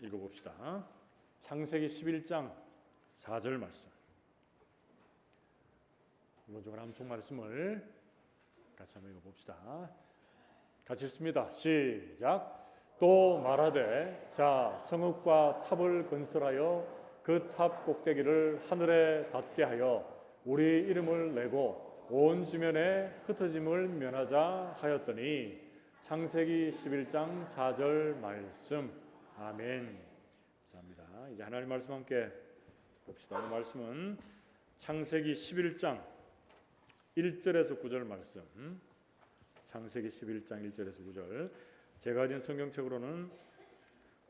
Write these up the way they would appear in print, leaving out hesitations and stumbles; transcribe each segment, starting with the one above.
읽어봅시다. 창세기 11장 4절 말씀. 이번 함송 말씀을 같이 한번 읽어봅시다. 같이 읽습니다. 시작. 또 말하되 자 성읍과 탑을 건설하여 그 탑 꼭대기를 하늘에 닿게 하여 우리 이름을 내고 온 지면에 흩어짐을 면하자 하였더니. 창세기 11장 4절 말씀. 아멘. 감사합니다. 이제 하나님 말씀 함께 봅시다. 오늘 말씀은 창세기 11장 1절에서 9절 말씀. 창세기 11장 1절에서 9절. 제가 가진 성경책으로는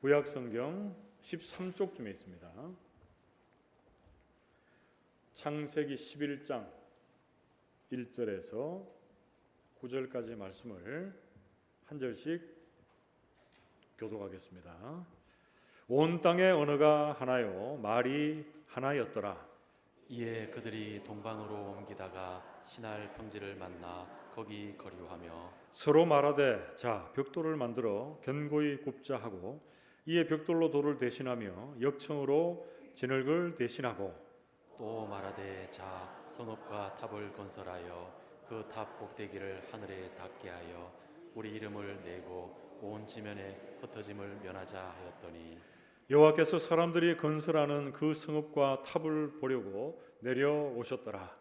구약 성경 13쪽쯤에 있습니다. 창세기 11장 1절에서 9절까지의 말씀을 한 절씩 교독하겠습니다. 온 땅의 언어가 하나요 말이 하나였더라. 이에 그들이 동방으로 옮기다가 시날 평지를 만나 거기 거류하며 서로 말하되 자 벽돌을 만들어 견고히 굽자 하고 이에 벽돌로 돌을 대신하며 역청으로 진흙을 대신하고 또 말하되 자 성읍과 탑을 건설하여 그 탑 꼭대기를 하늘에 닿게 하여 우리 이름을 내고 온 지면에 흩어짐을 면하자 하였더니 여호와께서 사람들이 건설하는 그 성읍과 탑을 보려고 내려오셨더라.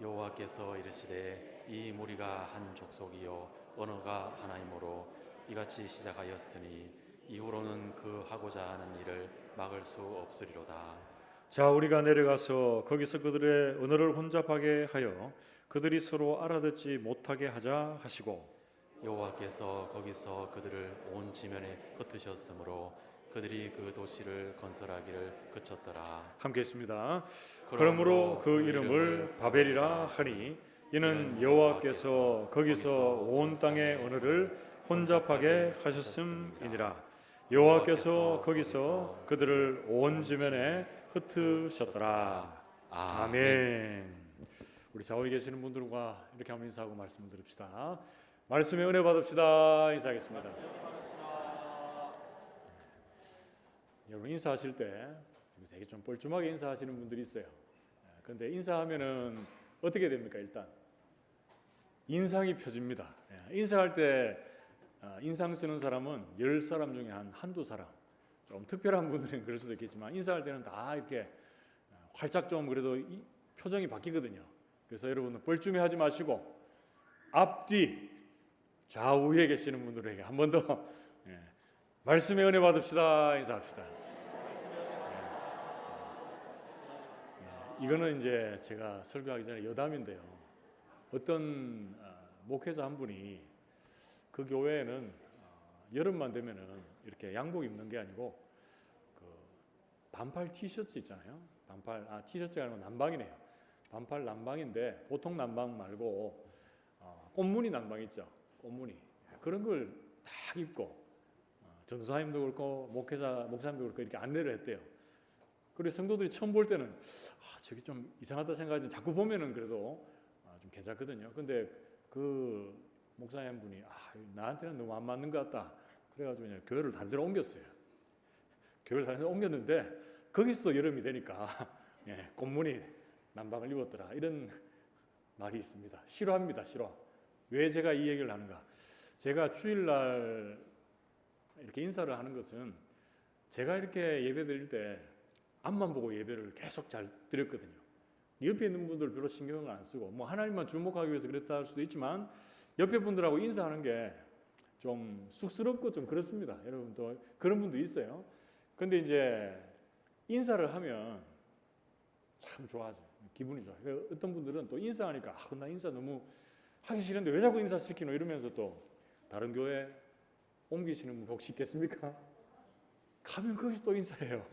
여호와께서 이르시되 이 무리가 한 족속이요 언어가 하나이므로 이같이 시작하였으니 이후로는 그 하고자 하는 일을 막을 수 없으리로다. 자 우리가 내려가서 거기서 그들의 언어를 혼잡하게 하여 그들이 서로 알아듣지 못하게 하자 하시고 여호와께서 거기서 그들을 온 지면에 흩으셨으므로 그들이 그 도시를 건설하기를 그쳤더라. 함께 했습니다. 그러므로 그 이름을 바벨이라 하니 이는 여호와께서 거기서 온 땅의 언어를 혼잡하게 하셨음이니라. 여호와께서 거기서 그들을 온 지면에 흩으셨더라. 아멘. 우리 좌우에 계시는 분들과 이렇게 한번 인사하고 말씀을 들읍시다. 말씀의 은혜 받읍시다. 인사하겠습니다. 여러분 인사하실 때 되게 좀 뻘쭘하게 인사하시는 분들이 있어요. 그런데 인사하면은 어떻게 됩니까? 일단 인상이 펴집니다. 인사할 때 인상 쓰는 사람은 10사람 중에 한두 사람, 좀 특별한 분들은 그럴 수도 있겠지만 인사할 때는 다 이렇게 활짝 좀 그래도 이 표정이 바뀌거든요. 그래서 여러분은 뻘쭘해하지 마시고 앞뒤 좌우에 계시는 분들에게 한 번 더 말씀의 은혜 받읍시다. 인사합시다. 이거는 이제 제가 설교하기 전에 여담인데요. 어떤 목회자 한 분이 그 교회에는 여름만 되면은 이렇게 양복 입는 게 아니고 그 반팔 티셔츠 있잖아요. 티셔츠가 아니고 난방이네요. 반팔 난방인데 보통 난방 말고 꽃무늬 난방 있죠. 꽃무늬 그런 걸 딱 입고 전도사님도 그렇고 목사님도 그렇고 이렇게 안내를 했대요. 그리고 성도들이 처음 볼 때는 저기 좀 이상하다 생각하지만 자꾸 보면은 그래도 좀 괜찮거든요. 근데 그 목사님 분이 나한테는 너무 안 맞는 것 같다. 그래가지고 그냥 교회를 다른 데로 옮겼어요. 교회를 다른 데로 옮겼는데 거기서도 여름이 되니까 꽃무늬 난방을 입었더라. 이런 말이 있습니다. 싫어합니다. 싫어. 왜 제가 이 얘기를 하는가? 제가 주일날 이렇게 인사를 하는 것은 제가 이렇게 예배 드릴 때 앞만 보고 예배를 계속 잘 드렸거든요. 옆에 있는 분들 별로 신경을 안 쓰고 뭐 하나님만 주목하기 위해서 그랬다 할 수도 있지만 옆에 분들하고 인사하는 게 좀 쑥스럽고 좀 그렇습니다. 여러분 또 그런 분도 있어요. 근데 이제 인사를 하면 참 좋아하죠. 기분이 좋아요. 어떤 분들은 또 인사하니까 나 인사 너무 하기 싫은데 왜 자꾸 인사 시키노 이러면서 또 다른 교회 옮기시는 분 혹시 있겠습니까? 가면 거기서 또 인사해요.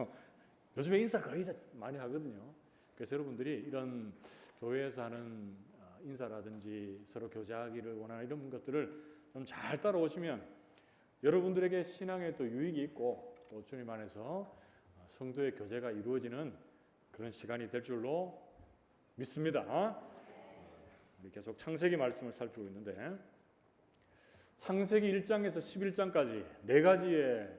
요즘에 인사 거의 다 많이 하거든요. 그래서 여러분들이 이런 교회에서 하는 인사라든지 서로 교제하기를 원하는 이런 것들을 좀 잘 따라오시면 여러분들에게 신앙에 또 유익이 있고 또 주님 안에서 성도의 교제가 이루어지는 그런 시간이 될 줄로 믿습니다. 우리 계속 창세기 말씀을 살피고 있는데 창세기 1장에서 11장까지 4가지의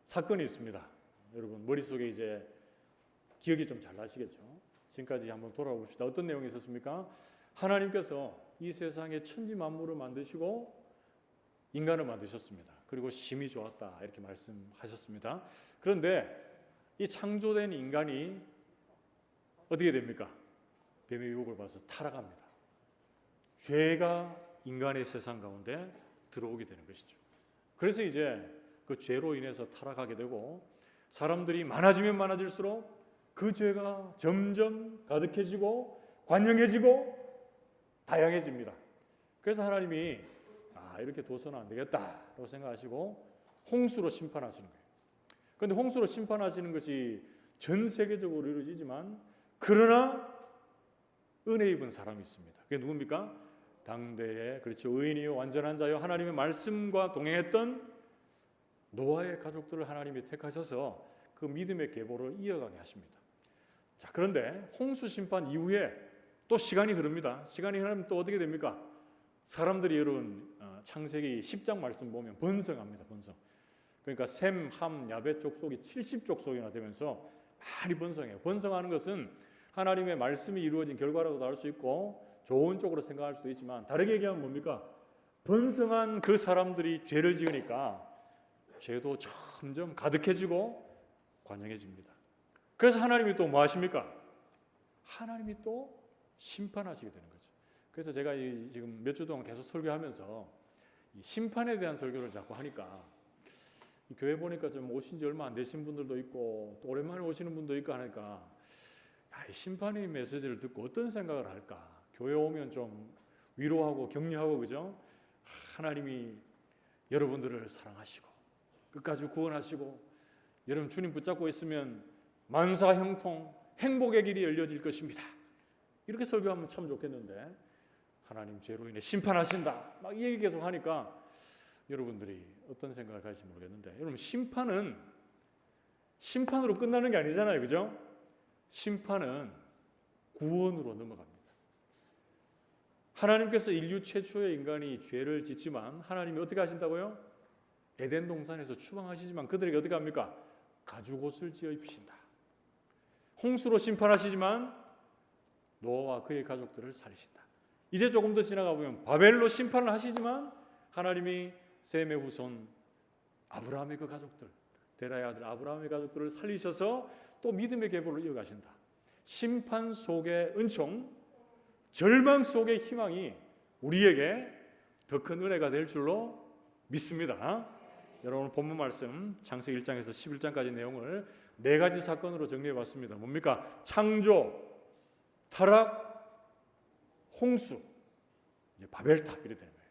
사건이 있습니다. 여러분 머릿속에 이제 기억이 좀 잘 나시겠죠? 지금까지 한번 돌아봅시다. 어떤 내용이 있었습니까? 하나님께서 이 세상에 천지 만물을 만드시고 인간을 만드셨습니다. 그리고 심히 좋았다 이렇게 말씀하셨습니다. 그런데 이 창조된 인간이 어떻게 됩니까? 뱀의 유혹을 받아서 타락합니다. 죄가 인간의 세상 가운데 들어오게 되는 것이죠. 그래서 이제 그 죄로 인해서 타락하게 되고 사람들이 많아지면 많아질수록 그 죄가 점점 가득해지고 관영해지고 다양해집니다. 그래서 하나님이 이렇게 둬서는 안 되겠다라고 생각하시고 홍수로 심판하시는 거예요. 그런데 홍수로 심판하시는 것이 전 세계적으로 이루어지지만 그러나 은혜 입은 사람이 있습니다. 그게 누굽니까? 당대에 그렇죠. 의인이요 완전한 자요 하나님의 말씀과 동행했던 노아의 가족들을 하나님이 택하셔서 그 믿음의 계보를 이어가게 하십니다. 자, 그런데 홍수 심판 이후에 또 시간이 흐릅니다. 시간이 흐르면 또 어떻게 됩니까? 사람들이 여러분 창세기 10장 말씀 보면 번성합니다. 번성. 그러니까 셈, 함, 야벳 족속이 70족속이나 되면서 많이 번성해요. 번성하는 것은 하나님의 말씀이 이루어진 결과라고도 할 수 있고 좋은 쪽으로 생각할 수도 있지만 다르게 얘기하면 뭡니까? 번성한 그 사람들이 죄를 지으니까 죄도 점점 가득해지고 관영해집니다. 그래서 하나님이 또 뭐 하십니까? 하나님이 또 심판하시게 되는 거죠. 그래서 제가 지금 몇 주 동안 계속 설교하면서 이 심판에 대한 설교를 자꾸 하니까 이 교회 보니까 좀 오신 지 얼마 안 되신 분들도 있고 또 오랜만에 오시는 분도 있고 하니까 이 심판의 메시지를 듣고 어떤 생각을 할까? 교회 오면 좀 위로하고 격려하고 그죠? 하나님이 여러분들을 사랑하시고 끝까지 구원하시고 여러분 주님 붙잡고 있으면 만사 형통 행복의 길이 열려질 것입니다. 이렇게 설교하면 참 좋겠는데 하나님 죄로 인해 심판하신다 막 이 얘기 계속 하니까 여러분들이 어떤 생각을 가질지 모르겠는데 여러분 심판으로 끝나는 게 아니잖아요. 그죠? 심판은 구원으로 넘어갑니다. 하나님께서 인류 최초의 인간이 죄를 짓지만 하나님이 어떻게 하신다고요? 에덴 동산에서 추방하시지만 그들에게 어떻게 합니까? 가죽옷을 지어 입히신다. 홍수로 심판하시지만 노아와 그의 가족들을 살리신다. 이제 조금 더 지나가 보면 바벨로 심판을 하시지만 하나님이 셈의 후손 아브라함의 그 가족들, 데라의 아들 아브라함의 가족들을 살리셔서 또 믿음의 계보를 이어가신다. 심판 속의 은총, 절망 속의 희망이 우리에게 더 큰 은혜가 될 줄로 믿습니다. 여러분 본문 말씀 창세기 1장에서 11장까지 내용을 네 가지 사건으로 정리해 봤습니다. 뭡니까? 창조, 타락, 홍수, 이제 바벨탑 이렇게 되는 거예요.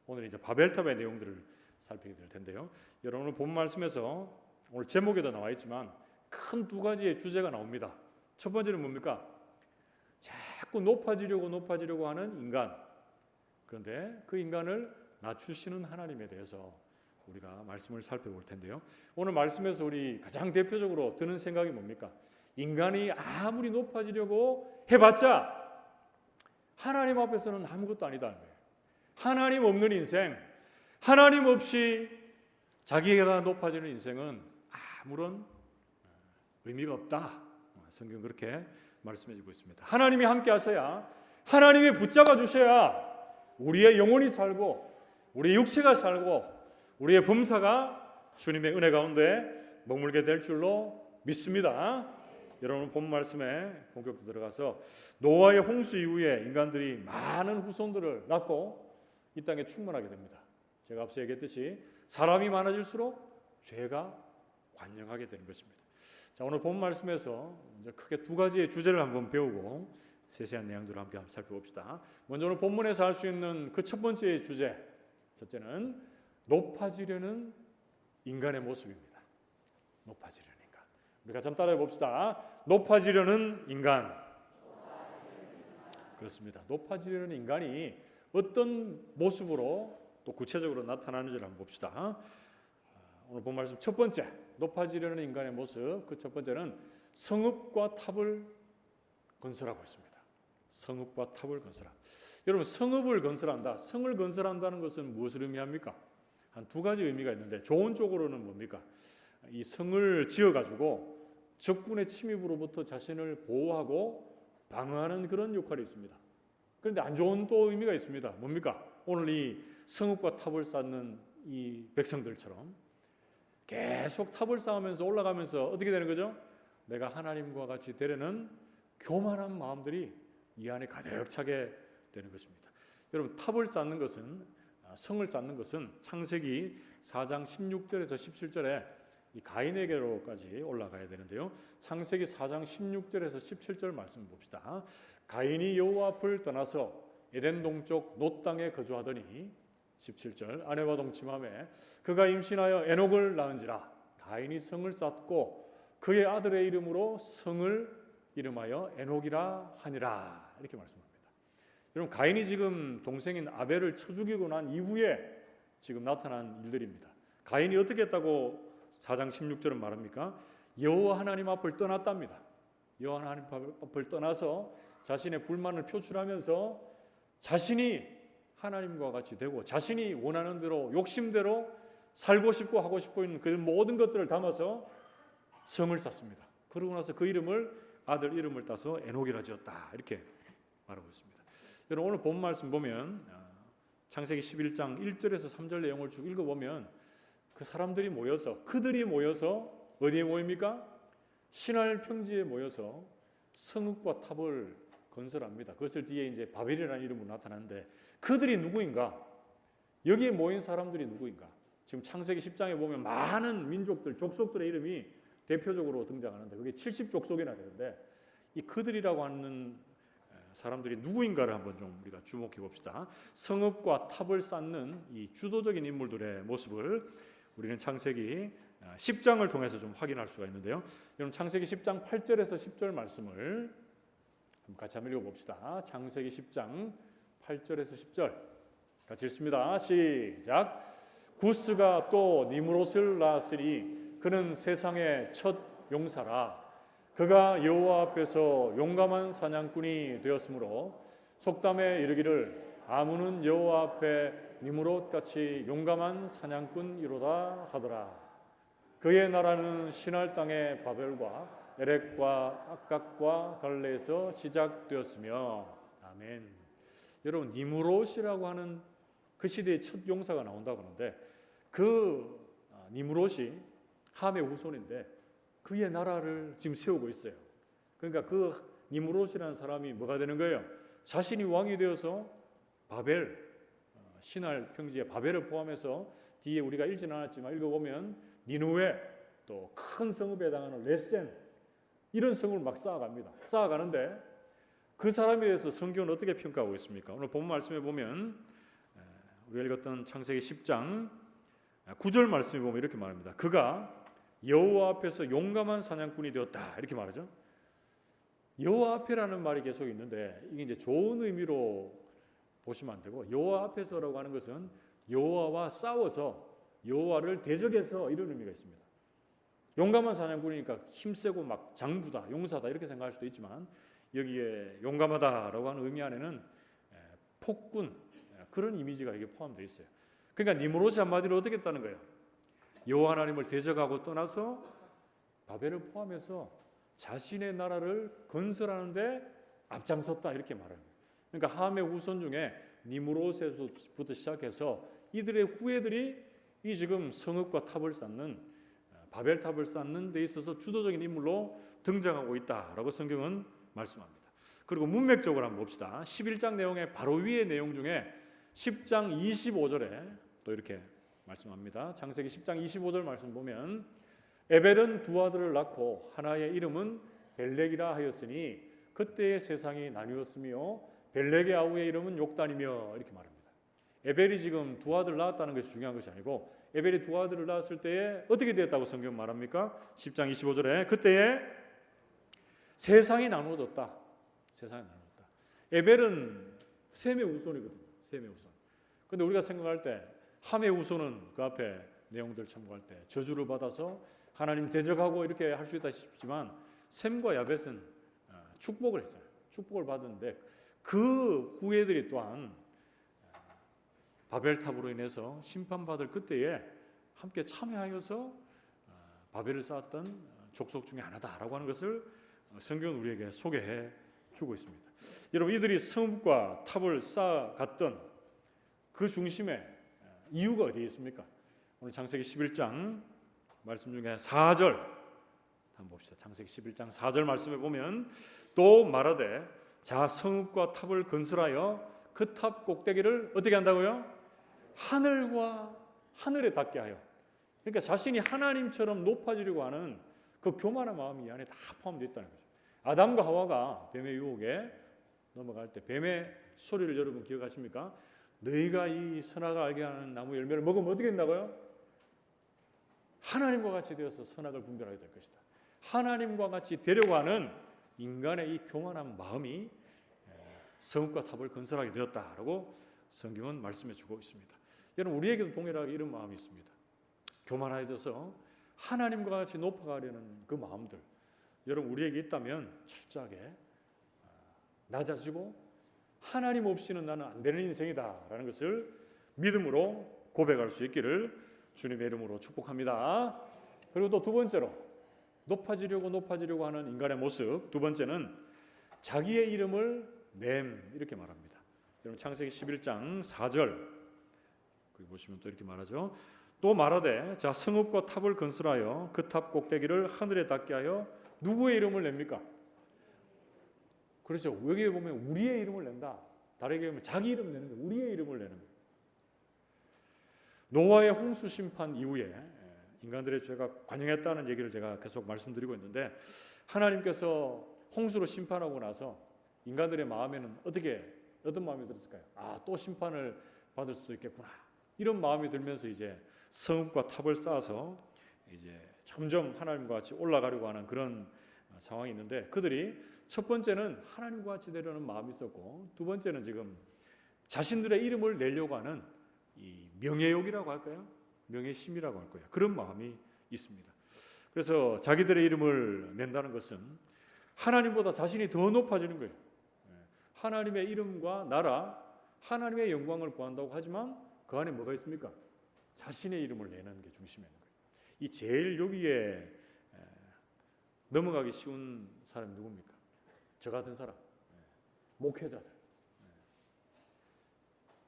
오늘 이제 바벨탑의 내용들을 살피게 될 텐데요. 여러분 본문 말씀에서 오늘 제목에도 나와 있지만 큰 두 가지의 주제가 나옵니다. 첫 번째는 뭡니까? 자꾸 높아지려고 하는 인간. 그런데 그 인간을 낮추시는 하나님에 대해서 우리가 말씀을 살펴볼 텐데요. 오늘 말씀에서 우리 가장 대표적으로 드는 생각이 뭡니까? 인간이 아무리 높아지려고 해봤자 하나님 앞에서는 아무것도 아니다는 거예요. 하나님 없는 인생, 하나님 없이 자기가 높아지는 인생은 아무런 의미가 없다. 성경 그렇게 말씀해주고 있습니다. 하나님이 함께 하셔야, 하나님이 붙잡아 주셔야 우리의 영혼이 살고 우리의 육체가 살고 우리의 범사가 주님의 은혜 가운데 머물게 될 줄로 믿습니다. 여러분 본 말씀에 본격적으로 들어가서 노아의 홍수 이후에 인간들이 많은 후손들을 낳고 이 땅에 충만하게 됩니다. 제가 앞서 얘기했듯이 사람이 많아질수록 죄가 관영하게 되는 것입니다. 자, 오늘 본 말씀에서 이제 크게 두 가지의 주제를 한번 배우고 세세한 내용들을 함께 살펴봅시다. 먼저 오늘 본문에서 알 수 있는 그 첫 번째 주제, 첫째는 높아지려는 인간의 모습입니다. 높아지려는 인간. 우리 같이 한번 따라해 봅시다. 높아지려는 인간. 그렇습니다. 높아지려는 인간이 어떤 모습으로 또 구체적으로 나타나는지를 한번 봅시다. 오늘 본 말씀 첫 번째, 높아지려는 인간의 모습. 그 첫 번째는 성읍과 탑을 건설하고 있습니다. 성읍과 탑을 건설한다. 여러분 성읍을 건설한다. 성을 건설한다는 것은 무엇을 의미합니까? 한 두 가지 의미가 있는데 좋은 쪽으로는 뭡니까? 이 성을 지어가지고 적군의 침입으로부터 자신을 보호하고 방어하는 그런 역할이 있습니다. 그런데 안 좋은 또 의미가 있습니다. 뭡니까? 오늘 이 성읍과 탑을 쌓는 이 백성들처럼 계속 탑을 쌓으면서 올라가면서 어떻게 되는 거죠? 내가 하나님과 같이 되려는 교만한 마음들이 이 안에 가득 차게 되는 것입니다. 여러분, 탑을 쌓는 것은, 성을 쌓는 것은 창세기 4장 16절에서 17절에 이 가인에게로까지 올라가야 되는데요. 창세기 4장 16절에서 17절 말씀 봅시다. 가인이 여호와 앞을 떠나서 에덴 동쪽 놋 땅에 거주하더니 17절 아내와 동침하매 그가 임신하여 에녹을 낳은지라. 가인이 성을 쌓고 그의 아들의 이름으로 성을 이름하여 에녹이라 하니라. 이렇게 말씀합니다. 여러분, 가인이 지금 동생인 아벨을 쳐 죽이고 난 이후에 지금 나타난 일들입니다. 가인이 어떻게 했다고 4장 16절은 말합니까? 여호와 하나님 앞을 떠났답니다. 여호와 하나님 앞을 떠나서 자신의 불만을 표출하면서 자신이 하나님과 같이 되고 자신이 원하는 대로 욕심대로 살고 싶고 하고 싶어 있는 그 모든 것들을 담아서 성을 쌓습니다. 그러고 나서 그 이름을 아들 이름을 따서 에녹이라 지었다. 이렇게 말하고 있습니다. 여러분, 오늘 본 말씀 보면 창세기 11장 1절에서 3절 내용을 쭉 읽어보면 그 사람들이 모여서 그들이 모여서 어디에 모입니까? 신할 평지에 모여서 성읍과 탑을 건설합니다. 그것을 뒤에 이제 바벨이라는 이름으로 나타나는데 그들이 누구인가? 여기에 모인 사람들이 누구인가? 지금 창세기 10장에 보면 많은 민족들, 족속들의 이름이 대표적으로 등장하는데 그게 70족속이나 되는데 이 그들이라고 하는 사람들이 누구인가를 한번 좀 우리가 주목해 봅시다. 성읍과 탑을 쌓는 이 주도적인 인물들의 모습을 우리는 창세기 10장을 통해서 좀 확인할 수가 있는데요. 여러분, 창세기 10장 8절에서 10절 말씀을 같이 한번 읽어봅시다. 창세기 10장 8절에서 10절 같이 읽습니다. 시작. 구스가 또 니므롯을 낳았으니 그는 세상의 첫 용사라. 그가 여호와 앞에서 용감한 사냥꾼이 되었으므로 속담에 이르기를 아무는 여호와 앞에 니므롯같이 용감한 사냥꾼이로다 하더라. 그의 나라는 신할 땅의 바벨과 에렉과 악각과 갈레에서 시작되었으며. 아멘. 여러분, 니므롯이라고 하는 그 시대의 첫 용사가 나온다고 하는데 그 니므롯이 함의 후손인데 그의 나라를 지금 세우고 있어요. 그러니까 그 니므롯이라는 사람이 뭐가 되는 거예요? 자신이 왕이 되어서 바벨, 신할 평지의 바벨을 포함해서 뒤에 우리가 읽지는 않았지만 읽어보면 니누에 또 큰 성읍에 해당하는 레센 이런 성을 막 쌓아갑니다. 쌓아가는데 그 사람에 대해서 성경은 어떻게 평가하고 있습니까? 오늘 본 말씀에 보면 우리가 읽었던 창세기 10장 9절 말씀에 보면 이렇게 말합니다. 그가 여호와 앞에서 용감한 사냥꾼이 되었다. 이렇게 말하죠. 여호와 앞에라는 말이 계속 있는데 이게 이제 좋은 의미로 보시면 안 되고 여호와 앞에서라고 하는 것은 여호와와 싸워서 여호와를 대적해서 이런 의미가 있습니다. 용감한 사냥꾼이니까 힘세고 막 장부다, 용사다 이렇게 생각할 수도 있지만 여기에 용감하다라고 하는 의미 안에는 폭군 그런 이미지가 이게 포함되어 있어요. 그러니까 니므롯이 한마디로 어떻게 했다는 거예요? 여호와 하나님을 대적하고 떠나서 바벨을 포함해서 자신의 나라를 건설하는데 앞장섰다 이렇게 말합니다. 그러니까 함의 후손 중에 니므롯에서부터 시작해서 이들의 후예들이 이 지금 성읍과 탑을 쌓는 바벨 탑을 쌓는 데 있어서 주도적인 인물로 등장하고 있다라고 성경은 말씀합니다. 그리고 문맥적으로 한번 봅시다. 11장 내용의 바로 위의 내용 중에 10장 25절에 또 이렇게 말씀합니다. 창세기 10장 25절 말씀 보면 에벨은 두 아들을 낳고 하나의 이름은 벨렉이라 하였으니 그때의 세상이 나뉘었으며 벨렉의 아우의 이름은 욕단이며 이렇게 말합니다. 에벨이 지금 두 아들을 낳았다는 것이 중요한 것이 아니고 에벨이 두 아들을 낳았을 때에 어떻게 되었다고 성경 말합니까? 10장 25절에 그때에 세상이 나누어졌다. 세상이 나누어졌다. 에벨은 셈의 후손이거든요. 셈의 후손. 그런데 우리가 생각할 때 함의 후손은 그 앞에 내용들 참고할 때 저주를 받아서 하나님 대적하고 이렇게 할 수 있다 싶지만 셈과 야벳은 축복을 했잖아요. 축복을 받았는데 그 후예들이 또한 바벨탑으로 인해서 심판받을 그때에 함께 참여하여서 바벨을 쌓았던 족속 중에 하나다라고 하는 것을 성경은 우리에게 소개해 주고 있습니다. 여러분, 이들이 성읍과 탑을 쌓아갔던 그 중심에 이유가 어디에 있습니까? 오늘 창세기 11장 말씀 중에 4절 한번 봅시다. 창세기 11장 4절 말씀에 보면 또 말하되 자 성읍과 탑을 건설하여 그 탑 꼭대기를 어떻게 한다고요? 하늘과 하늘에 닿게 하여. 그러니까 자신이 하나님처럼 높아지려고 하는 그 교만한 마음이 이 안에 다 포함되어 있다는 거죠. 아담과 하와가 뱀의 유혹에 넘어갈 때 뱀의 소리를 여러분 기억하십니까? 너희가 이 선악을 알게 하는 나무 열매를 먹으면 어떻게 된다고요? 하나님과 같이 되어서 선악을 분별하게 될 것이다. 하나님과 같이 되려고 하는 인간의 이 교만한 마음이 성읍과 탑을 건설하게 되었다라고 성경은 말씀해 주고 있습니다. 여러분, 우리에게도 동일하게 이런 마음이 있습니다. 교만해져서 하나님과 같이 높아가려는 그 마음들, 여러분 우리에게 있다면 철저하게 낮아지고 하나님 없이는 나는 안 되는 인생이다라는 것을 믿음으로 고백할 수 있기를 주님의 이름으로 축복합니다. 그리고 또 두 번째로 높아지려고 하는 인간의 모습, 두 번째는 자기의 이름을 냄, 이렇게 말합니다. 여러분 창세기 11장 4절 거기 보시면 또 이렇게 말하죠. 또 말하되 자 성읍과 탑을 건설하여 그 탑 꼭대기를 하늘에 닿게 하여 누구의 이름을 냅니까? 그렇죠. 여기에 보면 우리의 이름을 낸다. 다르게 보면 자기 이름 내는 거예요. 우리의 이름을 내는 거예요. 노아의 홍수 심판 이후에 인간들의 죄가 관영했다는 얘기를 제가 계속 말씀드리고 있는데, 하나님께서 홍수로 심판하고 나서 인간들의 마음에는 어떤 마음이 들었을까요? 또 심판을 받을 수도 있겠구나. 이런 마음이 들면서 이제 성읍과 탑을 쌓아서 이제 점점 하나님과 같이 올라가려고 하는 그런 상황이 있는데, 그들이 첫 번째는 하나님과 같이 되려는 마음이 있었고, 두 번째는 지금 자신들의 이름을 내려고 하는 이 명예욕이라고 할까요? 명예심이라고 할 거예요. 그런 마음이 있습니다. 그래서 자기들의 이름을 낸다는 것은 하나님보다 자신이 더 높아지는 거예요. 하나님의 이름과 나라, 하나님의 영광을 구한다고 하지만 그 안에 뭐가 있습니까? 자신의 이름을 내는 게 중심에 있는 거예요. 이 제일 여기에 넘어가기 쉬운 사람이 누굽니까? 저 같은 사람, 목회자들.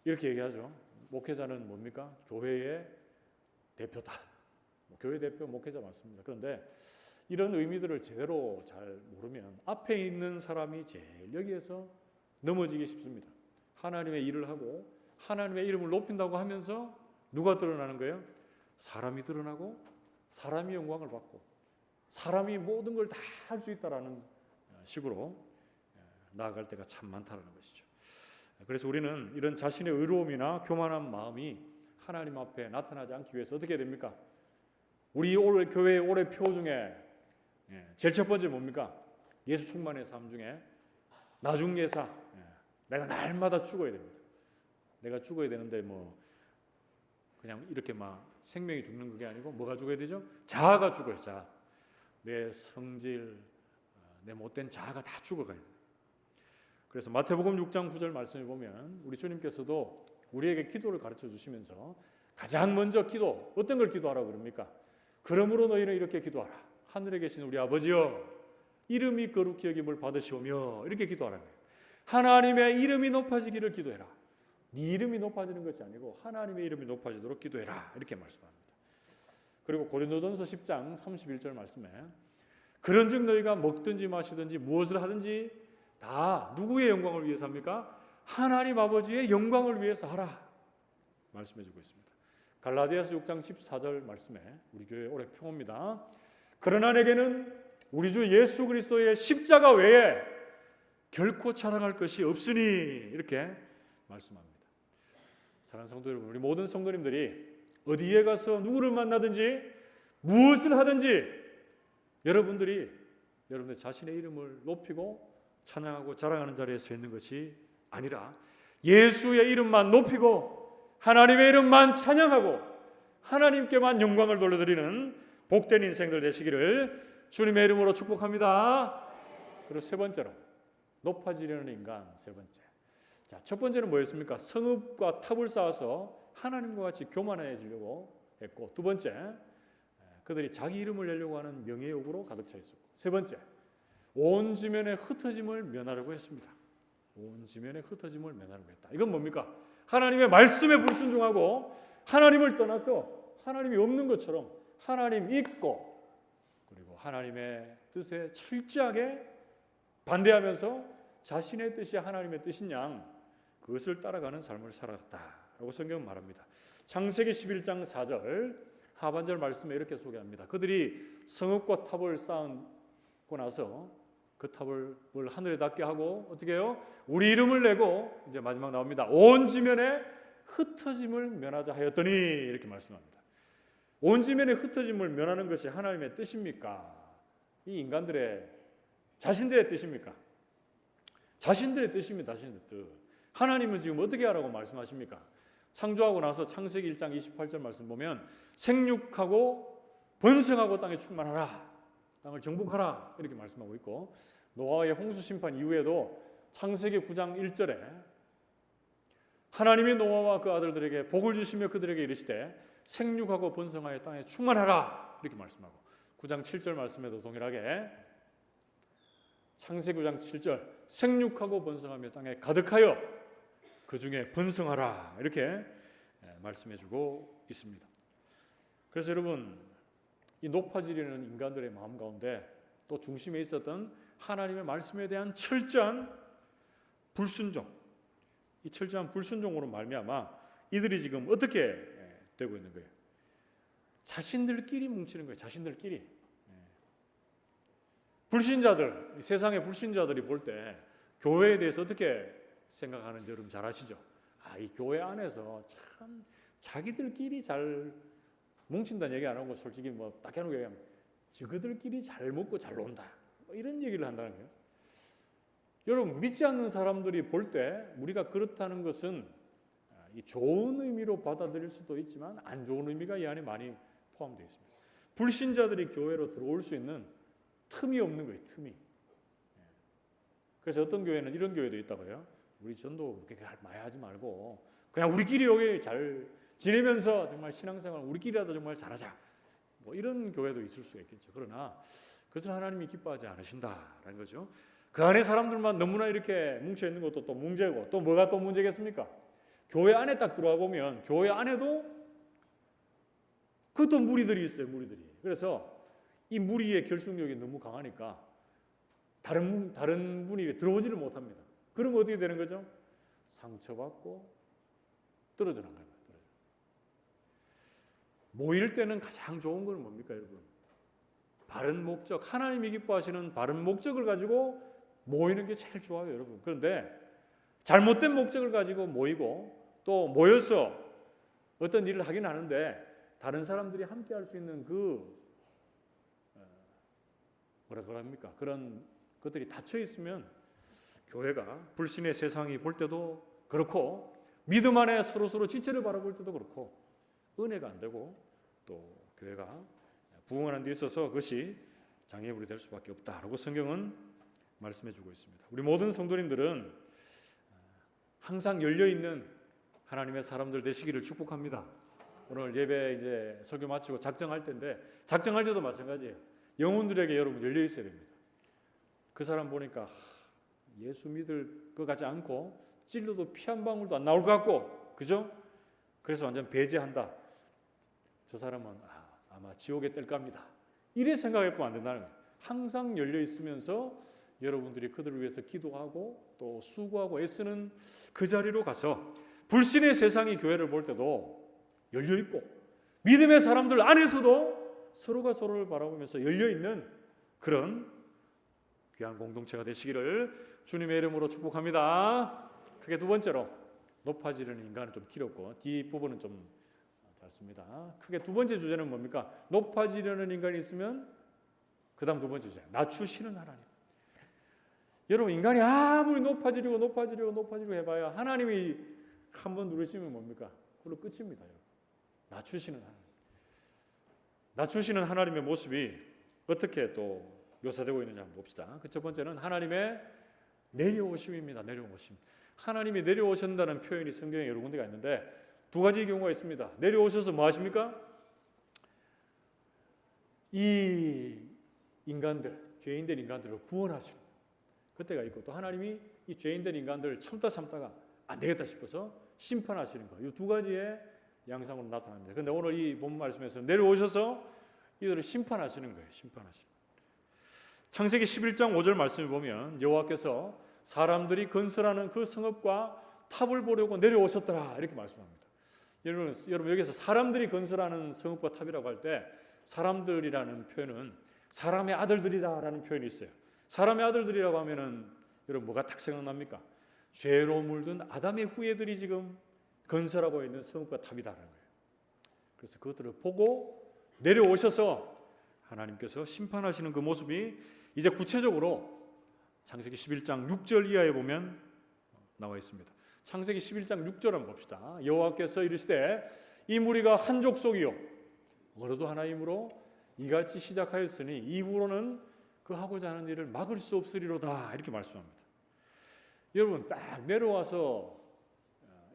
이렇게 얘기하죠. 목회자는 뭡니까? 교회의 대표다. 교회 대표, 목회자 맞습니다. 그런데 이런 의미들을 제대로 잘 모르면 앞에 있는 사람이 제일 여기에서 넘어지기 쉽습니다. 하나님의 일을 하고 하나님의 이름을 높인다고 하면서 누가 드러나는 거예요? 사람이 드러나고 사람이 영광을 받고 사람이 모든 걸 다 할 수 있다라는 식으로 나아갈 때가 참 많다는 것이죠. 그래서 우리는 이런 자신의 의로움이나 교만한 마음이 하나님 앞에 나타나지 않기 위해서 어떻게 해야 됩니까? 우리 교회의 올해 표 중에 제일 첫 번째 뭡니까? 예수 충만의 삶 중에 나중 예사. 내가 날마다 죽어야 됩니다. 내가 죽어야 되는데 뭐 그냥 이렇게 막 생명이 죽는 그게 아니고 뭐가 죽어야 되죠? 자아가 죽어요. 자아. 내 성질, 내 못된 자아가 다 죽어가요. 그래서 마태복음 6장 9절 말씀을 보면 우리 주님께서도 우리에게 기도를 가르쳐 주시면서 가장 먼저 기도, 어떤 걸 기도하라고 그럽니까? 그러므로 너희는 이렇게 기도하라. 하늘에 계신 우리 아버지여, 이름이 거룩히 여김을 받으시오며, 이렇게 기도하라는 거예요. 하나님의 이름이 높아지기를 기도해라. 네 이름이 높아지는 것이 아니고 하나님의 이름이 높아지도록 기도해라. 이렇게 말씀합니다. 그리고 고린도전서 10장 31절 말씀에 그런즉 너희가 먹든지 마시든지 무엇을 하든지 다 누구의 영광을 위해서 합니까? 하나님 아버지의 영광을 위해서 하라. 말씀해 주고 있습니다. 갈라디아서 6장 14절 말씀에 우리 교회 올해 표입니다. 그러나 내게는 우리 주 예수 그리스도의 십자가 외에 결코 자랑할 것이 없으니, 이렇게 말씀합니다. 사랑하는 성도 여러분, 우리 모든 성도님들이 어디에 가서 누구를 만나든지 무엇을 하든지 여러분들이 여러분의 자신의 이름을 높이고 찬양하고 자랑하는 자리에 서 있는 것이 아니라 예수의 이름만 높이고 하나님의 이름만 찬양하고 하나님께만 영광을 돌려드리는 복된 인생들 되시기를 주님의 이름으로 축복합니다. 그리고 세 번째로 높아지려는 인간, 세 번째. 자, 첫 번째는 뭐였습니까? 성읍과 탑을 쌓아서 하나님과 같이 교만해지려고 했고, 두 번째 그들이 자기 이름을 내려고 하는 명예욕으로 가득 차 있었고, 세 번째, 온 지면의 흩어짐을 면하려고 했습니다. 온 지면의 흩어짐을 면하려고 했다. 이건 뭡니까? 하나님의 말씀에 불순종하고 하나님을 떠나서 하나님이 없는 것처럼 하나님 있고, 그리고 하나님의 뜻에 철저하게 반대하면서 자신의 뜻이 하나님의 뜻인 양 그것을 따라가는 삶을 살았다라고 성경은 말합니다. 창세기 11장 4절 하반절 말씀에 이렇게 소개합니다. 그들이 성읍과 탑을 쌓고 나서 그 탑을 하늘에 닿게 하고 어떻게 해요? 우리 이름을 내고, 이제 마지막 나옵니다. 온 지면에 흩어짐을 면하자 하였더니, 이렇게 말씀합니다. 온 지면에 흩어짐을 면하는 것이 하나님의 뜻입니까? 이 인간들의 자신들의 뜻입니까? 자신들의 뜻입니다. 자신들의 뜻. 하나님은 지금 어떻게 하라고 말씀하십니까? 창조하고 나서 창세기 1장 28절 말씀 보면 생육하고 번성하고 땅에 충만하라, 땅을 정복하라, 이렇게 말씀하고 있고, 노아의 홍수 심판 이후에도 창세기 9장 1절에 하나님이 노아와 그 아들들에게 복을 주시며 그들에게 이르시되 생육하고 번성하여 땅에 충만하라, 이렇게 말씀하고, 9장 7절 말씀에도 동일하게 창세기 9장 7절 생육하고 번성하며 땅에 가득하여 그 중에 번성하라, 이렇게 말씀해주고 있습니다. 그래서 여러분, 이 높아지려는 인간들의 마음 가운데 또 중심에 있었던 하나님의 말씀에 대한 철저한 불순종, 이 철저한 불순종으로 말미암아 이들이 지금 어떻게 되고 있는 거예요? 자신들끼리 뭉치는 거예요. 자신들끼리. 불신자들, 세상의 불신자들이 볼 때 교회에 대해서 어떻게 생각하는지 여러분 잘 아시죠? 이 교회 안에서 참 자기들끼리 잘 뭉친다는 얘기 안 하고 솔직히 뭐 딱 해놓고 얘기하면 저그들끼리 잘 먹고 잘 논다, 이런 얘기를 한다는 거예요. 여러분, 믿지 않는 사람들이 볼 때 우리가 그렇다는 것은 이 좋은 의미로 받아들일 수도 있지만 안 좋은 의미가 이 안에 많이 포함되어 있습니다. 불신자들이 교회로 들어올 수 있는 틈이 없는 거예요. 틈이. 그래서 어떤 교회는 이런 교회도 있다고 해요. 우리 전도 그렇게 많이 하지 말고 그냥 우리끼리 여기 잘 지내면서 정말 신앙생활 우리끼리라도 정말 잘하자, 뭐 이런 교회도 있을 수 있겠죠. 그러나 그것을 하나님이 기뻐하지 않으신다라는 거죠. 그 안에 사람들만 너무나 이렇게 뭉쳐 있는 것도 또 문제고, 또 뭐가 또 문제겠습니까? 교회 안에 딱 들어와 보면 교회 안에도 그것도 무리들이 있어요. 무리들이. 그래서 이 무리의 결속력이 너무 강하니까 다른 분이 들어오지를 못합니다. 그러면 어떻게 되는 거죠? 상처받고 떨어져 나가는 거예요. 모일 때는 가장 좋은 건 뭡니까, 여러분? 바른 목적, 하나님이 기뻐하시는 바른 목적을 가지고 모이는 게 제일 좋아요, 여러분. 그런데 잘못된 목적을 가지고 모이고 또 모여서 어떤 일을 하긴 하는데 다른 사람들이 함께 할 수 있는 뭐라 그럽니까? 그런 것들이 닫혀 있으면 교회가, 불신의 세상이 볼 때도 그렇고 믿음 안에 서로 지체를 바라볼 때도 그렇고 은혜가 안 되고 또 교회가 부흥하는 데 있어서 그것이 장애물이 될 수밖에 없다라고 성경은 말씀해주고 있습니다. 우리 모든 성도님들은 항상 열려있는 하나님의 사람들 되시기를 축복합니다. 오늘 예배 이제 설교 마치고 작정할 때인데, 작정할 때도 마찬가지예요. 영혼들에게 여러분 열려 있어야 됩니다. 그 사람 보니까 예수 믿을 것 같지 않고 찔러도 피 한 방울도 안 나올 것 같고, 그죠? 그래서 완전 배제한다. 저 사람은 아마 지옥에 뜰 겁니다. 이래 생각해보면 안 된다는 거예요. 항상 열려 있으면서 여러분들이 그들을 위해서 기도하고 또 수고하고 애쓰는 그 자리로 가서 불신의 세상이 교회를 볼 때도 열려 있고 믿음의 사람들 안에서도 서로가 서로를 바라보면서 열려 있는 그런 귀한 공동체가 되시기를 주님의 이름으로 축복합니다. 크게 두 번째로, 높아지려는 인간은 좀 길었고 뒷부분은 좀 짧습니다. 크게 두 번째 주제는 뭡니까? 높아지려는 인간이 있으면 그 다음 두 번째 주제, 낮추시는 하나님. 여러분, 인간이 아무리 높아지려고 해봐야 하나님이 한번 누르시면 뭡니까? 그걸로 끝입니다. 낮추시는 하나님. 낮추시는 하나님의 모습이 어떻게 또 묘사되고 있는지 한번 봅시다. 그 첫 번째는 하나님의 내려오심입니다. 내려오심. 하나님이 내려오신다는 표현이 성경에 여러 군데가 있는데 두 가지 경우가 있습니다. 내려오셔서 뭐 하십니까? 이 인간들, 죄인된 인간들을 구원하시는 그때가 있고, 또 하나님이 이 죄인된 인간들을 참다가 안 되겠다 싶어서 심판하시는 거. 이 두 가지의 양상으로 나타납니다. 그런데 오늘 이 본 말씀에서 내려오셔서 이들을 심판하시는 거예요. 심판하시는. 창세기 11장 5절 말씀을 보면 여호와께서 사람들이 건설하는 그 성읍과 탑을 보려고 내려오셨더라 이렇게 말씀합니다. 여러분 여기서 사람들이 건설하는 성읍과 탑이라고 할 때 사람들이라는 표현은 사람의 아들들이다라는 표현이 있어요. 사람의 아들들이라고 하면은 여러분 뭐가 딱 생각납니까? 죄로 물든 아담의 후예들이 지금 건설하고 있는 성읍과 탑이다라는 거예요. 그래서 그것들을 보고 내려오셔서 하나님께서 심판하시는 그 모습이 이제 구체적으로 창세기 11장 6절 이하에 보면 나와 있습니다. 창세기 11장 6절 한번 봅시다. 여호와께서 이르시되 이 무리가 한 족속이요 어느도 하나이므로 이같이 시작하였으니 이후로는 그 하고자 하는 일을 막을 수 없으리로다 이렇게 말씀합니다. 여러분 딱 내려와서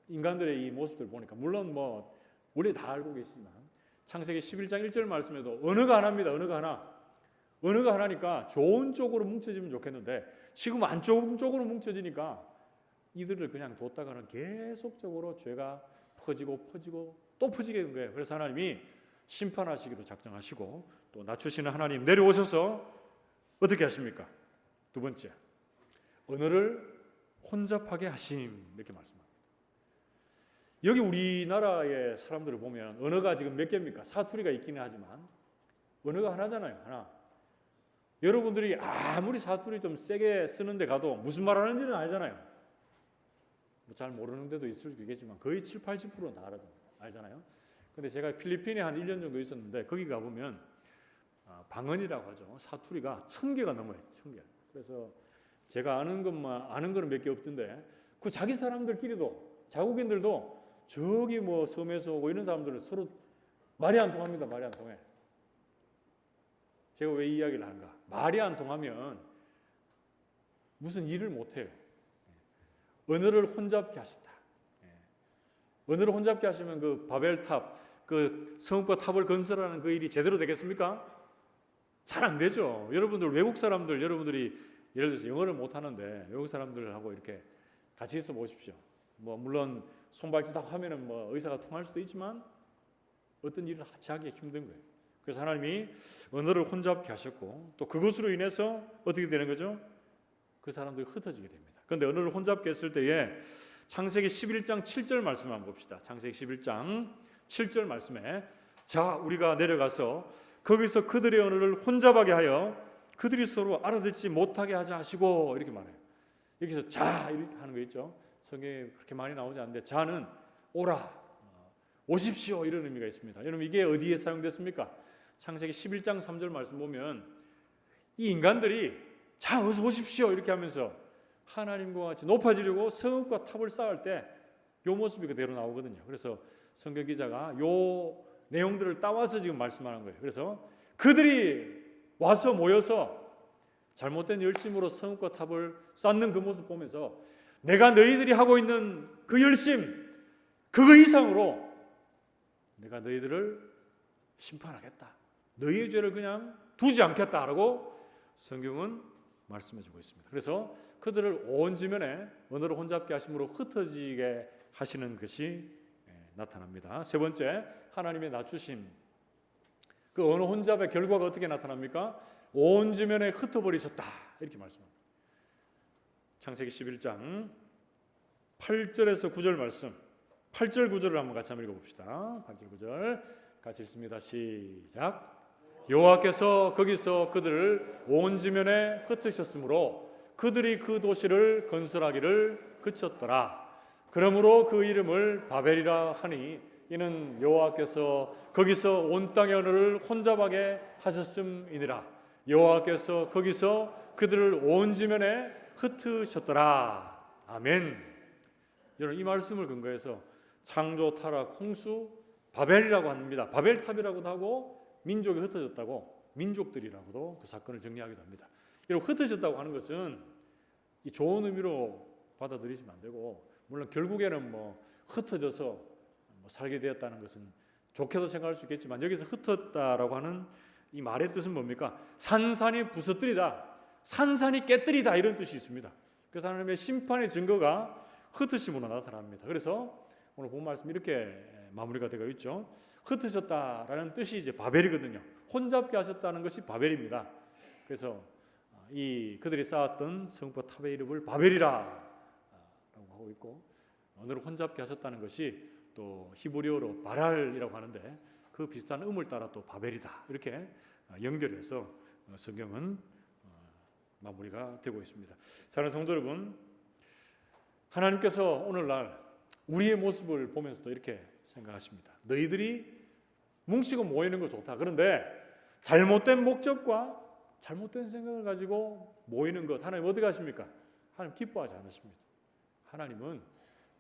인간들의 이 모습들 보니까 물론 뭐 우리 다 알고 계시지만 창세기 11장 1절 말씀에도 언어가 하나입니다. 언어가 하나니까 좋은 쪽으로 뭉쳐지면 좋겠는데 지금 안 좋은 쪽으로 뭉쳐지니까 이들을 그냥 뒀다가는 계속적으로 죄가 퍼지고 또 퍼지게 된 거예요. 그래서 하나님이 심판하시기로 작정하시고 또 낮추시는 하나님 내려오셔서 어떻게 하십니까? 두 번째, 언어를 혼잡하게 하심 이렇게 말씀합니다. 여기 우리나라의 사람들을 보면 언어가 지금 몇 개입니까? 사투리가 있기는 하지만 언어가 하나잖아요. 하나. 여러분들이 아무리 사투리 좀 세게 쓰는데 가도 무슨 말 하는지는 알잖아요. 뭐 잘 모르는 데도 있을 수 있겠지만 거의 7, 80%는 다 알잖아요. 근데 제가 필리핀에 한 1년 정도 있었는데 거기 가보면 방언이라고 하죠. 사투리가 1000개가 넘어요. 1000개. 그래서 제가 아는 거는 몇 개 없던데 그 자기 사람들끼리도 자국인들도 저기 뭐 섬에서 오고 이런 사람들은 서로 말이 안 통합니다. 말이 안 통해. 제가 왜 이 이야기를 하는가? 말이 안 통하면 무슨 일을 못 해요. 언어를 혼잡게 하신다. 언어를 혼잡게 하시면 그 바벨탑, 그 성읍과 탑을 건설하는 그 일이 제대로 되겠습니까? 잘 안 되죠. 여러분들 외국 사람들 여러분들이 예를 들어서 영어를 못 하는데 외국 사람들하고 이렇게 같이 있어 보십시오. 뭐 물론 손발짓하고 하면은 뭐 의사가 통할 수도 있지만 어떤 일을 같이 하기 힘든 거예요. 그래서 하나님이 언어를 혼잡게 하셨고 또 그것으로 인해서 어떻게 되는 거죠? 그 사람들이 흩어지게 됩니다. 그런데 언어를 혼잡게 했을 때에 창세기 11장 7절 말씀 한번 봅시다. 창세기 11장 7절 말씀에 자 우리가 내려가서 거기서 그들의 언어를 혼잡하게 하여 그들이 서로 알아듣지 못하게 하자 하시고 이렇게 말해요. 여기서 자 이렇게 하는 거 있죠. 성경에 그렇게 많이 나오지 않는데 자는 오라, 오십시오 이런 의미가 있습니다. 여러분 이게 어디에 사용됐습니까? 창세기 11장 3절 말씀 보면 이 인간들이 자 어서 오십시오 이렇게 하면서 하나님과 같이 높아지려고 성읍과 탑을 쌓을 때 이 모습이 그대로 나오거든요. 그래서 성경 기자가 이 내용들을 따와서 지금 말씀하는 거예요. 그래서 그들이 와서 모여서 잘못된 열심으로 성읍과 탑을 쌓는 그 모습 보면서 내가 너희들이 하고 있는 그 열심 그거 이상으로 내가 너희들을 심판하겠다. 너희의 죄를 그냥 두지 않겠다라고 성경은 말씀해주고 있습니다. 그래서 그들을 온 지면에 언어를 혼잡게 하심으로 흩어지게 하시는 것이 나타납니다. 세 번째, 하나님의 낮추심. 그 언어 혼잡의 결과가 어떻게 나타납니까? 온 지면에 흩어버리셨다 이렇게 말씀합니다. 창세기 11장 8절에서 9절 말씀 8절 9절을 한번 같이 한번 읽어봅시다. 8절 9절 같이 읽습니다. 시작. 여호와께서 거기서 그들을 온 지면에 흩으셨으므로 그들이 그 도시를 건설하기를 그쳤더라. 그러므로 그 이름을 바벨이라 하니 이는 여호와께서 거기서 온 땅의 언어를 혼잡하게 하셨음이니라. 여호와께서 거기서 그들을 온 지면에 흩으셨더라. 아멘. 여러분 이 말씀을 근거해서 창조, 타락, 홍수, 바벨이라고 합니다. 바벨탑이라고도 하고 민족이 흩어졌다고 민족들이라고도 그 사건을 정리하기도 합니다. 여러분 흩어졌다고 하는 것은 이 좋은 의미로 받아들이시면 안 되고 물론 결국에는 뭐 흩어져서 뭐 살게 되었다는 것은 좋게도 생각할 수 있겠지만 여기서 흩었다라고 하는 이 말의 뜻은 뭡니까? 산산이 부서뜨리다, 산산이 깨뜨리다 이런 뜻이 있습니다. 그래서 하나님의 심판의 증거가 흩으심으로 나타납니다. 그래서 오늘 본 말씀 이렇게 마무리가 되어 있죠. 흩으셨다라는 뜻이 이제 바벨이거든요. 혼잡게 하셨다는 것이 바벨입니다. 그래서 그들이 쌓았던 성읍과 탑의 이름을 바벨이라고 하고 있고, 언어를 혼잡게 하셨다는 것이 또 히브리어로 바랄이라고 하는데 그 비슷한 음을 따라 또 바벨이다 이렇게 연결해서 성경은 마무리가 되고 있습니다. 사랑하는 성도 여러분, 하나님께서 오늘날 우리의 모습을 보면서도 이렇게 생각하십니다. 너희들이 뭉치고 모이는 거 좋다. 그런데 잘못된 목적과 잘못된 생각을 가지고 모이는 것 하나님 어떻게 하십니까? 하나님 기뻐하지 않으십니다. 하나님은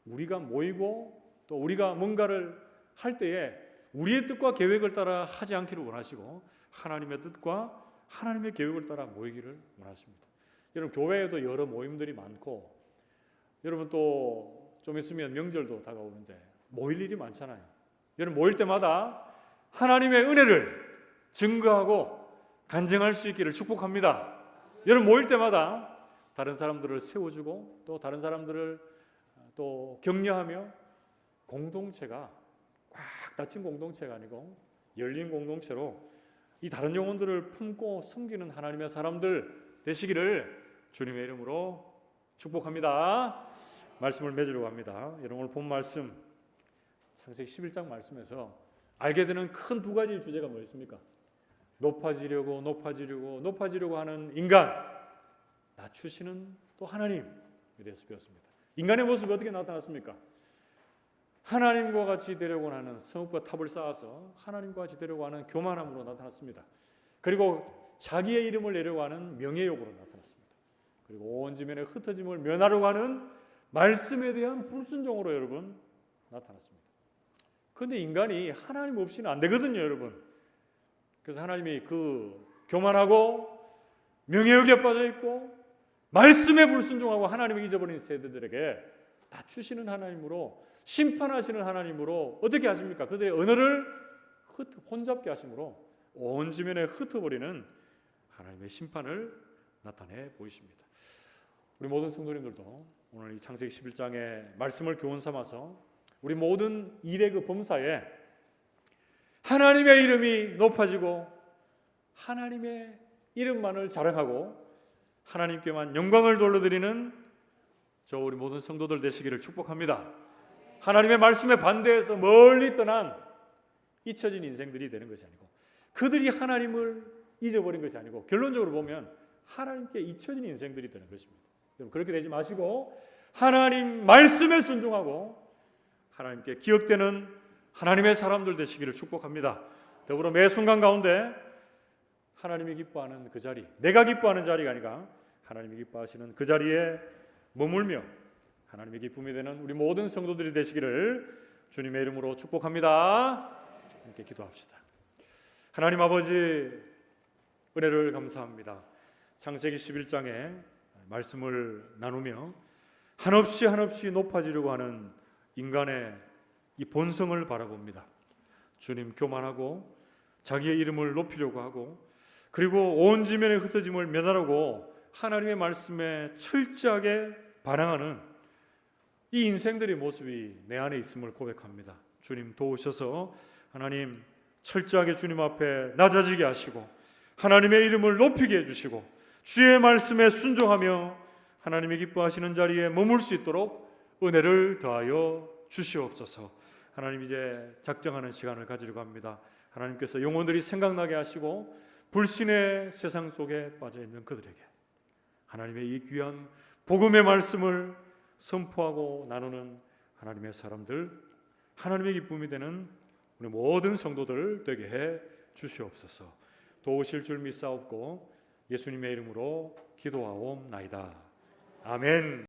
우리가 모이고 또 우리가 뭔가를 할 때에 우리의 뜻과 계획을 따라 하지 않기를 원하시고 하나님의 뜻과 하나님의 계획을 따라 모이기를 원하십니다. 여러분, 교회에도 여러 모임들이 많고, 여러분 또 좀 있으면 명절도 다가오는데 모일 일이 많잖아요. 여러분 모일 때마다 하나님의 은혜를 증거하고 간증할 수 있기를 축복합니다. 여러분 모일 때마다 다른 사람들을 세워주고 또 다른 사람들을 또 격려하며 공동체가 꽉 닫힌 공동체가 아니고 열린 공동체로 이 다른 영혼들을 품고 섬기는 하나님의 사람들 되시기를 주님의 이름으로 축복합니다. 말씀을 맺으려고 합니다. 여러분 오늘 본 말씀 창세기 11장 말씀에서 알게 되는 큰 두 가지 주제가 뭐였습니까? 높아지려고 하는 인간, 낮추시는 또 하나님에 대해서 배웠습니다. 인간의 모습이 어떻게 나타났습니까? 하나님과 같이 되려고 하는 성읍과 탑을 쌓아서 하나님과 같이 되려고 하는 교만함으로 나타났습니다. 그리고 자기의 이름을 내려고 하는 명예욕으로 나타났습니다. 그리고 온 지면에 흩어짐을 면하려고 하는 말씀에 대한 불순종으로 여러분 나타났습니다. 그런데 인간이 하나님 없이는 안 되거든요, 여러분. 그래서 하나님이 그 교만하고 명예욕에 빠져 있고 말씀에 불순종하고 하나님을 잊어버린 세대들에게 낮추시는 하나님으로, 심판하시는 하나님으로 어떻게 하십니까? 그들의 언어를 혼잡게 하심으로 온 지면에 흩어버리는 하나님의 심판을 나타내 보이십니다. 우리 모든 성도님들도 오늘 이 창세기 11장의 말씀을 교훈 삼아서 우리 모든 일의 그 범사에 하나님의 이름이 높아지고 하나님의 이름만을 자랑하고 하나님께만 영광을 돌려드리는 저 우리 모든 성도들 되시기를 축복합니다. 하나님의 말씀에 반대해서 멀리 떠난 잊혀진 인생들이 되는 것이 아니고, 그들이 하나님을 잊어버린 것이 아니고, 결론적으로 보면 하나님께 잊혀진 인생들이 되는 것입니다. 여러분 그렇게 되지 마시고 하나님 말씀에 순종하고 하나님께 기억되는 하나님의 사람들 되시기를 축복합니다. 더불어 매 순간 가운데 하나님이 기뻐하는 그 자리, 내가 기뻐하는 자리가 아니라 하나님이 기뻐하시는 그 자리에 머물며 하나님의 기쁨이 되는 우리 모든 성도들이 되시기를 주님의 이름으로 축복합니다. 함께 기도합시다. 하나님 아버지, 은혜를 감사합니다. 창세기 11장에 말씀을 나누며 한없이 높아지려고 하는 인간의 이 본성을 바라봅니다. 주님, 교만하고 자기의 이름을 높이려고 하고, 그리고 온 지면의 흩어짐을 면하려고 하나님의 말씀에 철저하게 반항하는 이 인생들의 모습이 내 안에 있음을 고백합니다. 주님 도우셔서 하나님 철저하게 주님 앞에 낮아지게 하시고 하나님의 이름을 높이게 해주시고 주의 말씀에 순종하며 하나님이 기뻐하시는 자리에 머물 수 있도록 은혜를 더하여 주시옵소서. 하나님 이제 작정하는 시간을 가지려고 합니다. 하나님께서 영혼들이 생각나게 하시고 불신의 세상 속에 빠져있는 그들에게 하나님의 이 귀한 복음의 말씀을 선포하고 나누는 하나님의 사람들, 하나님의 기쁨이 되는 우리 모든 성도들 되게 해 주시옵소서. 도우실 줄 믿사옵고 예수님의 이름으로 기도하옵나이다. 아멘.